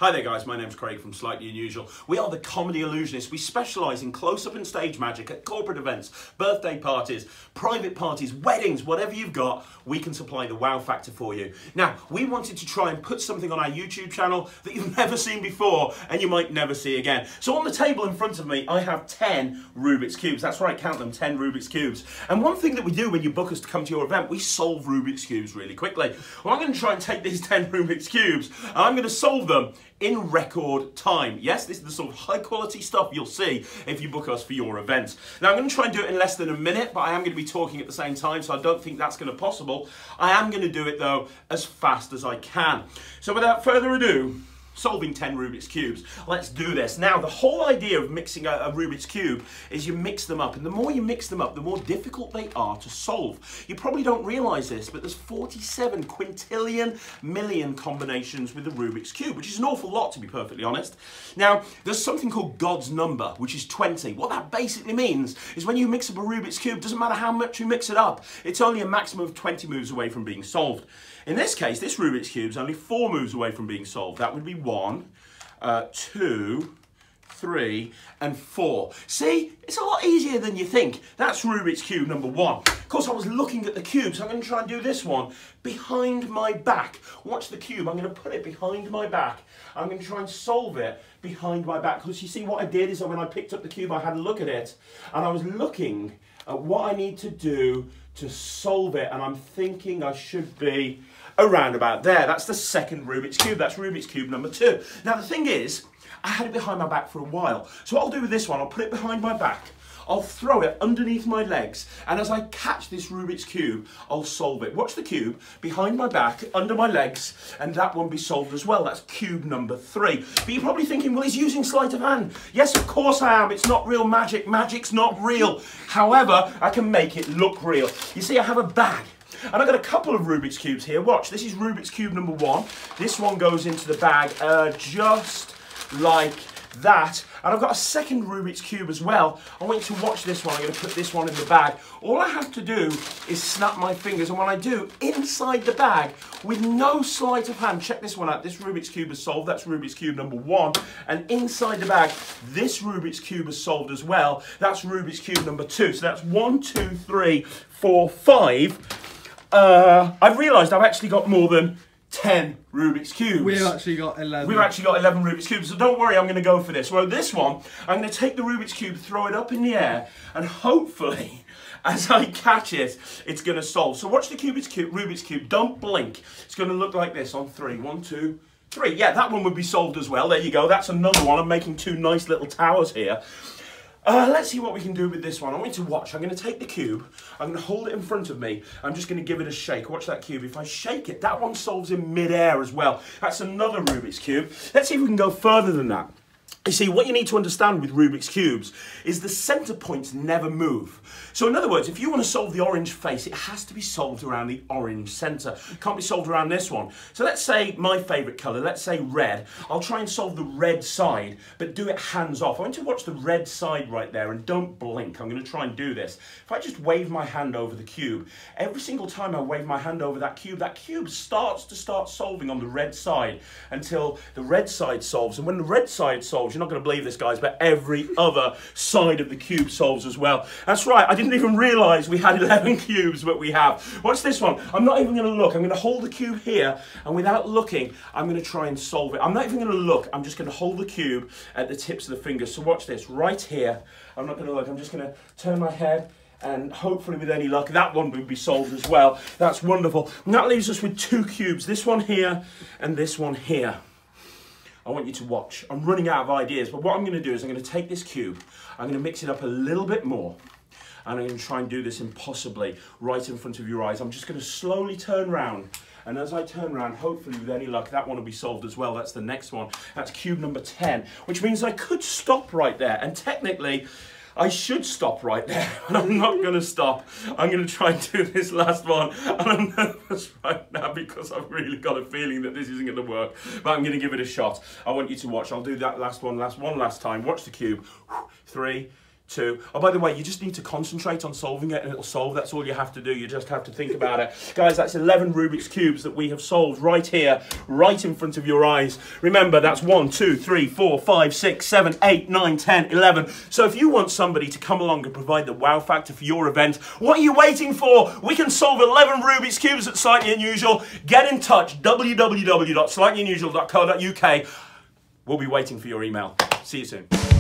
Hi there guys, my name's Craig from Slightly Unusual. We are the Comedy Illusionists. We specialise in close-up and stage magic at corporate events, birthday parties, private parties, weddings, whatever you've got, we can supply the wow factor for you. Now, we wanted to try and put something on our YouTube channel that you've never seen before and you might never see again. So on the table in front of me, I have 10 Rubik's Cubes. That's right, count them, 10 Rubik's Cubes. And one thing that we do when you book us to come to your event, we solve Rubik's Cubes really quickly. Well, I'm going to try and take these 10 Rubik's Cubes and I'm going to solve them in record time. Yes, this is the sort of high quality stuff you'll see if you book us for your event. Now I'm going to try and do it in less than a minute, but I am going to be talking at the same time, so I don't think that's going to be possible. I am going to do it though as fast as I can. So without further ado, solving 10 Rubik's Cubes. Let's do this. Now, the whole idea of mixing a Rubik's Cube is you mix them up, and the more you mix them up, the more difficult they are to solve. You probably don't realise this, but there's 47 quintillion million combinations with the Rubik's Cube, which is an awful lot, to be perfectly honest. Now, there's something called God's number, which is 20. What that basically means is when you mix up a Rubik's Cube, doesn't matter how much you mix it up, it's only a maximum of 20 moves away from being solved. In this case, this Rubik's Cube is only 4 moves away from being solved. That would be 1, 2, 3, and 4. See, it's a lot easier than you think. That's Rubik's Cube number 1. Of course, I was looking at the cube, so I'm going to try and do this one behind my back. Watch the cube. I'm going to put it behind my back. I'm going to try and solve it behind my back. Because you see, what I did is that when I picked up the cube, I had a look at it, and I was looking at what I need to do to solve it, and I'm thinking I should be around about there. That's the second Rubik's Cube. That's Rubik's Cube number 2. Now the thing is, I had it behind my back for a while. So what I'll do with this one, I'll put it behind my back, I'll throw it underneath my legs, and as I catch this Rubik's Cube, I'll solve it. Watch the cube behind my back, under my legs, and that one be solved as well. That's cube number 3. But you're probably thinking, well, he's using sleight of hand. Yes, of course I am. It's not real magic. Magic's not real. However, I can make it look real. You see, I have a bag. And I've got a couple of Rubik's Cubes here. Watch, this is Rubik's Cube number 1. This one goes into the bag just like that. And I've got a second Rubik's Cube as well. I want you to watch this one. I'm going to put this one in the bag. All I have to do is snap my fingers. And when I do, inside the bag, with no sleight of hand, check this one out. This Rubik's Cube is solved. That's Rubik's Cube number 1. And inside the bag, this Rubik's Cube is solved as well. That's Rubik's Cube number 2. So that's 1, 2, 3, 4, 5. I've realised I've actually got more than 10 Rubik's Cubes. We've actually got 11. We've actually got 11 Rubik's Cubes, so don't worry, I'm going to go for this. Well, this one, I'm going to take the Rubik's Cube, throw it up in the air, and hopefully, as I catch it, it's going to solve. So watch the Rubik's Cube, don't blink. It's going to look like this on 3. 1, 2, 3. Yeah, that one would be solved as well. There you go, that's another one. I'm making 2 nice little towers here. Let's see what we can do with this one. I want you to watch. I'm going to take the cube, I'm going to hold it in front of me, I'm just going to give it a shake. Watch that cube. If I shake it, that one solves in mid-air as well. That's another Rubik's Cube. Let's see if we can go further than that. You see, what you need to understand with Rubik's Cubes is the centre points never move. So in other words, if you want to solve the orange face, it has to be solved around the orange centre. It can't be solved around this one. So let's say my favourite colour, let's say red. I'll try and solve the red side, but do it hands off. I want you to watch the red side right there and don't blink. I'm going to try and do this. If I just wave my hand over the cube, every single time I wave my hand over that cube starts to solving on the red side until the red side solves. And when the red side solves, you're not going to believe this, guys, but every other side of the cube solves as well. That's right, I didn't even realise we had 11 cubes, but we have. Watch this one. I'm not even going to look. I'm going to hold the cube here, and without looking, I'm going to try and solve it. I'm not even going to look. I'm just going to hold the cube at the tips of the fingers. So watch this, right here. I'm not going to look. I'm just going to turn my head, and hopefully with any luck, that one will be solved as well. That's wonderful. And that leaves us with 2 cubes, this one here and this one here. I want you to watch. I'm running out of ideas, but what I'm going to do is I'm going to take this cube, I'm going to mix it up a little bit more, and I'm going to try and do this impossibly right in front of your eyes. I'm just going to slowly turn round, and as I turn round, hopefully with any luck, that one will be solved as well. That's the next one. That's cube number 10, which means I could stop right there, and technically, I should stop right there, but I'm not going to stop. I'm going to try and do this last one, and I'm nervous right now because I've really got a feeling that this isn't going to work, but I'm going to give it a shot. I want you to watch. I'll do that last one last time. Watch the cube. 3, 2. Oh, by the way, you just need to concentrate on solving it and it'll solve. That's all you have to do. You just have to think about it. Guys, that's 11 Rubik's Cubes that we have solved right here, right in front of your eyes. Remember, that's 1, 2, 3, 4, 5, 6, 7, 8, 9, 10, 11. So if you want somebody to come along and provide the wow factor for your event, what are you waiting for? We can solve 11 Rubik's Cubes at Slightly Unusual. Get in touch, www.slightlyanusual.co.uk. We'll be waiting for your email. See you soon.